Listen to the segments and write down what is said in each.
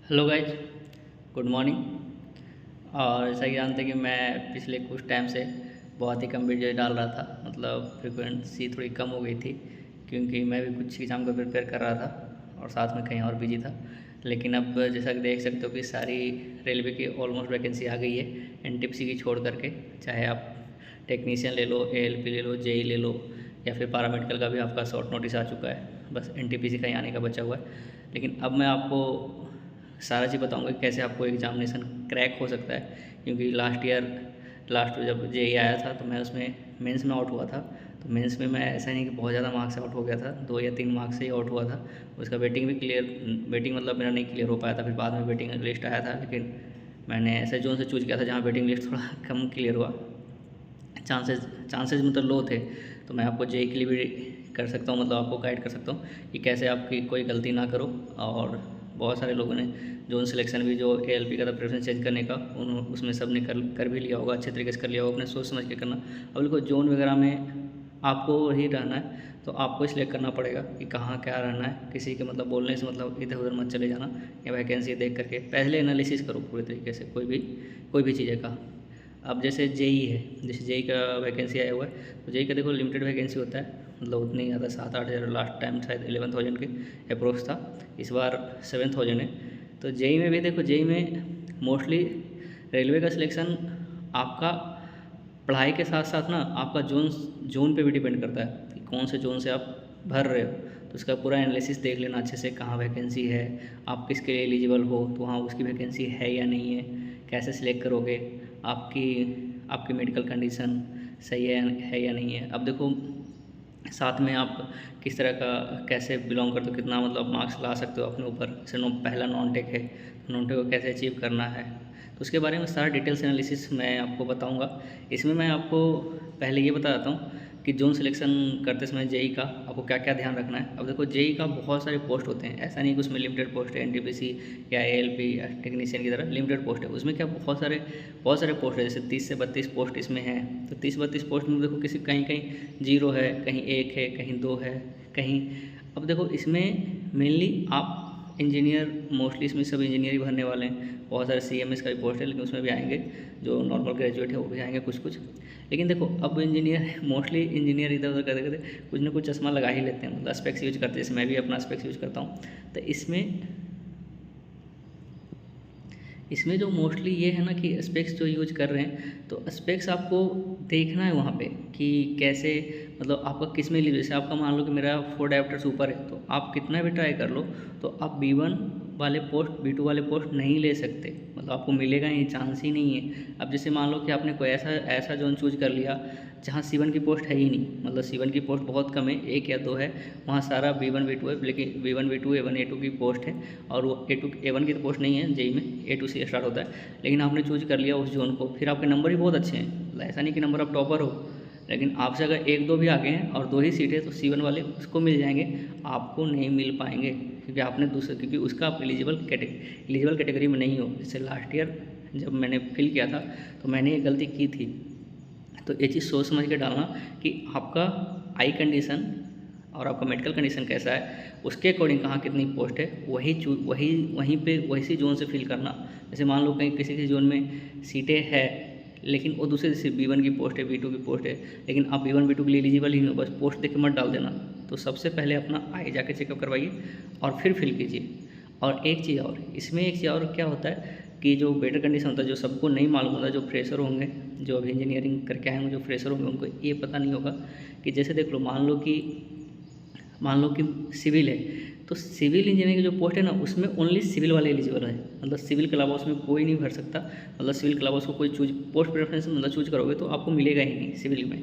Hello guys, good morning. और जैसा कि जानते हैं कि मैं पिछले कुछ टाइम से बहुत ही कम वीडियो डाल रहा था। मतलब फ्रिक्वेंसी थोड़ी कम हो गई थी, क्योंकि मैं भी कुछ एग्ज़ाम का प्रिपेयर कर रहा था और साथ में कहीं और बिजी था। लेकिन अब जैसा कि देख सकते हो कि सारी रेलवे की ऑलमोस्ट वैकेंसी आ गई है, एनटीपीसी की छोड़ करके। चाहे आप टेक्नीशियन ले लो, एएलपी ले लो, जेई ले लो, या फिर पैरामेडिकल का भी आपका शॉर्ट नोटिस आ चुका है। बस एनटीपीसी का ही आने का बचा हुआ है। लेकिन अब मैं आपको सारा चीज़ बताऊंगा कि कैसे आपको एग्जामिनेशन क्रैक हो सकता है। क्योंकि लास्ट जब जेई आया था तो मैं उसमें मेंस में आउट हुआ था। तो मेंस में मैं ऐसा नहीं कि बहुत ज़्यादा मार्क्स से आउट हो गया था, 2 या 3 मार्क्स से ही आउट हुआ था। उसका वेटिंग मतलब मेरा नहीं क्लियर हो पाया था। फिर बाद में वेटिंग लिस्ट आया था, लेकिन मैंने ऐसे जोन से चूज़ किया था जहाँ वेटिंग लिस्ट थोड़ा कम क्लियर हुआ। चांसेस मतलब लो थे। तो मैं आपको जेई के लिए भी कर सकता हूँ, मतलब आपको गाइड कर सकता हूँ कि कैसे आपकी कोई गलती ना करो। और बहुत सारे लोगों ने जोन सिलेक्शन भी जो एएलपी का था प्रेफरेंस चेंज करने का, उसमें सब ने कर भी लिया होगा, अच्छे तरीके से कर लिया होगा, अपने सोच समझ के करना। अब देखो जोन वगैरह में आपको ही रहना है, तो आपको सिलेक्ट करना पड़ेगा कि कहाँ क्या रहना है। किसी के मतलब बोलने से मतलब इधर उधर मत चले जाना, या वैकेंसी देख करके पहले एनालिसिस करो पूरे तरीके से कोई भी चीज़ें का। अब जैसे जेई है, जैसे जेई का वैकेंसी आया हुआ है, तो जेई का देखो लिमिटेड वैकेंसी होता है। मतलब उतनी ज़्यादा 7-8 हज़ार, लास्ट टाइम शायद 11,000 के अप्रोक्स था, इस बार 7,000 है। तो जेई में भी देखो, जेई में मोस्टली रेलवे का सिलेक्शन आपका पढ़ाई के साथ साथ ना आपका जोन पे भी डिपेंड करता है कि कौन से जोन से आप भर रहे हो। तो उसका पूरा एनालिसिस देख लेना अच्छे से, कहाँ वैकेंसी है, आप किसके लिए एलिजिबल हो, तो वहाँ उसकी वैकेंसी है या नहीं है, कैसे सिलेक्ट करोगे, आपकी आपकी मेडिकल कंडीशन सही है या नहीं है। अब देखो साथ में आप किस तरह का कैसे बिलोंग करते हो, कितना मतलब मार्क्स ला सकते हो अपने ऊपर। जैसे पहला नॉन टेक है, तो नॉन टेक को कैसे अचीव करना है, तो उसके बारे में सारा डिटेल्स एनालिसिस मैं आपको बताऊंगा। इसमें मैं आपको पहले ये बता देता हूँ कि जोन सिलेक्शन करते समय जेई का आपको क्या क्या ध्यान रखना है। अब देखो जेई का बहुत सारे पोस्ट होते हैं, ऐसा नहीं कि उसमें लिमिटेड पोस्ट है, एनटीपीसी या एएलपी या टेक्नीशियन की तरह लिमिटेड पोस्ट है। उसमें क्या बहुत सारे पोस्ट है, जैसे 30 से 32 पोस्ट इसमें हैं। तो 30-32 पोस्ट में देखो किसी कहीं कहीं 0 है, कहीं 1 है, कहीं 2 है, कहीं। अब देखो इसमें मेनली आप इंजीनियर, मोस्टली इसमें सब इंजीनियर ही भरने वाले हैं। बहुत सारे सीएमएस का भी पोस्ट है, लेकिन उसमें भी आएंगे जो नॉर्मल ग्रेजुएट है, वो भी आएंगे कुछ कुछ। लेकिन देखो अब इंजीनियर मोस्टली इंजीनियर इधर उधर करते करते कुछ ना कुछ चश्मा लगा ही लेते हैं, मतलब स्पेक्स यूज करते हैं, जैसे मैं भी अपना स्पेक्स यूज करता हूँ। तो इसमें जो मोस्टली ये है ना कि स्पेक्स जो यूज कर रहे हैं, तो स्पेक्स आपको देखना है वहाँ पे कि कैसे, मतलब आपका किस में, जैसे आपका मान लो कि मेरा 4 डायोप्टर्स ऊपर है, तो आप कितना भी ट्राई कर लो तो आप B1 वाले पोस्ट, B2 वाले पोस्ट नहीं ले सकते, मतलब आपको मिलेगा ही, चांस ही नहीं है। अब जैसे मान लो कि आपने कोई ऐसा जोन चूज कर लिया जहाँ C1 की पोस्ट है ही नहीं, मतलब C1 की पोस्ट बहुत कम है, 1 या 2 है, वहाँ सारा B1 B2 है। लेकिन B1 B2 A1 A2 की पोस्ट है, और वो A1 की तो पोस्ट नहीं है जेई में, A2 से स्टार्ट होता है। लेकिन आपने चूज कर लिया उस जोन को, फिर आपके नंबर भी बहुत अच्छे हैं, मतलब ऐसा नहीं कि नंबर आप टॉपर हो, लेकिन आपसे अगर 1-2 भी आगे हैं और 2 ही सीट है, तो C1 वाले उसको मिल जाएंगे, आपको नहीं मिल पाएंगे, क्योंकि आपने दूसरे, क्योंकि उसका आप एलिजिबल कैटेगरी में नहीं हो। जैसे लास्ट ईयर जब मैंने फिल किया था, तो मैंने ये गलती की थी। तो ये चीज़ सोच समझ के डालना कि आपका आई कंडीशन और आपका मेडिकल कंडीशन कैसा है, उसके अकॉर्डिंग कहाँ कितनी पोस्ट है, वहीं पे वैसी जोन से फिल करना। जैसे मान लो कहीं किसी जोन में सीटें है, लेकिन वो दूसरे, जैसे B1 की पोस्ट है, B2 की पोस्ट है, लेकिन आप B1 B2 के लिए एलिजिबल ही नहीं हो, बस पोस्ट देख के मत डाल देना। तो सबसे पहले अपना आई जाके चेकअप करवाइए और फिर फिल कीजिए। और एक चीज़ और क्या होता है कि जो बेटर कंडीशन होता है, जो सबको नहीं मालूम होता, जो फ्रेशर होंगे, जो अभी इंजीनियरिंग करके आए होंगे, जो फ्रेशर होंगे, उनको ये पता नहीं होगा कि जैसे देख लो, मान लो कि सिविल है, तो सिविल इंजीनियरिंग की जो पोस्ट है ना, उसमें ओनली सिविल वाले एलिजिबल है, मतलब सिविल के अलावा उसमें कोई नहीं भर सकता। मतलब सिविल के अलावा उसको कोई पोस्ट प्रेफरेंस मतलब चूज करोगे तो आपको मिलेगा ही नहीं सिविल में।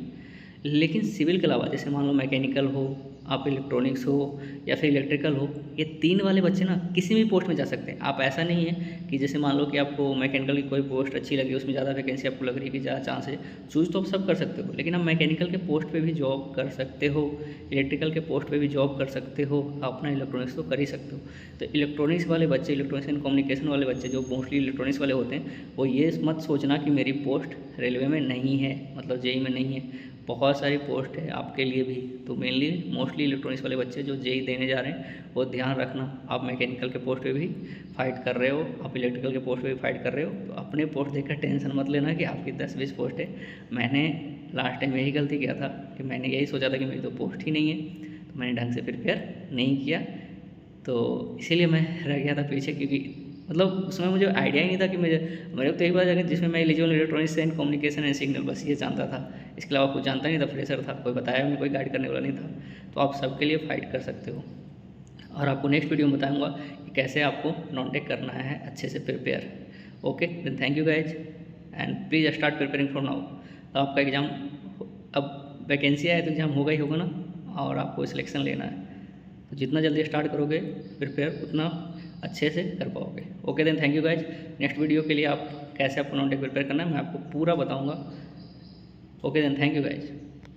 लेकिन सिविल के अलावा जैसे मान लो मैकेनिकल हो, आप इलेक्ट्रॉनिक्स हो, या फिर इलेक्ट्रिकल हो, ये 3 वाले बच्चे ना किसी भी पोस्ट में जा सकते हैं। आप ऐसा नहीं है कि जैसे मान लो कि आपको मैकेनिकल की कोई पोस्ट अच्छी लगी, उसमें ज़्यादा वैकेंसी आपको लग रही है कि ज़्यादा चांस है, चूज़ तो आप सब कर सकते हो, लेकिन आप मैकेनिकल के पोस्ट पे भी जॉब कर सकते हो, इलेक्ट्रिकल के पोस्ट पे भी जॉब कर सकते हो, अपना इलेक्ट्रॉनिक्स तो कर ही सकते हो। तो इलेक्ट्रॉनिक्स वाले बच्चे, इलेक्ट्रॉनिक्स एंड कम्युनिकेशन वाले बच्चे जो मोस्टली इलेक्ट्रॉनिक्स वाले होते हैं, वो ये मत सोचना कि मेरी पोस्ट रेलवे में नहीं है, मतलब जेई में नहीं है। बहुत सारी पोस्ट है आपके लिए भी। तो मेनली मोस्टली इलेक्ट्रॉनिक्स वाले बच्चे जो जेई देने जा रहे हैं वो ध्यान रखना, आप मैकेनिकल के पोस्ट पे भी फाइट कर रहे हो, आप इलेक्ट्रिकल के पोस्ट पे भी फाइट कर रहे हो, तो अपने पोस्ट देखकर टेंशन मत लेना कि आपकी 10-20 पोस्ट है। मैंने लास्ट टाइम यही गलती किया था कि मैंने यही सोचा था कि मेरी तो पोस्ट ही नहीं है, तो मैंने ढंग से प्रिपेयर नहीं किया, तो इसीलिए मैं रह गया था पीछे। क्योंकि मतलब उसमें मुझे आइडिया ही नहीं था कि मेरे को तो एक बार जगह जिसमें मैं eligible electronics and communication and signal बस ये जानता था, इसके अलावा कुछ जानता नहीं था, फ्रेशर था, कोई बताया नहीं, कोई गाइड करने वाला नहीं था। तो आप सबके लिए फाइट कर सकते हो, और आपको नेक्स्ट वीडियो में बताऊँगा कि कैसे आपको नॉन-टेक करना है अच्छे से prepare. Okay then thank you guys and please start preparing for now. तो आपका एग्ज़ाम अब वैकेंसी आए तो एग्ज़ाम होगा ही होगा ना, और आपको सिलेक्शन लेना है, तो जितना जल्दी स्टार्ट करोगे प्रिपेयर उतना अच्छे से कर पाओगे। Okay then thank you guys. Next video के लिए आप कैसे आपको नॉन-टेक प्रिपेयर करना है मैं आपको पूरा बताऊंगा। Okay then thank you guys.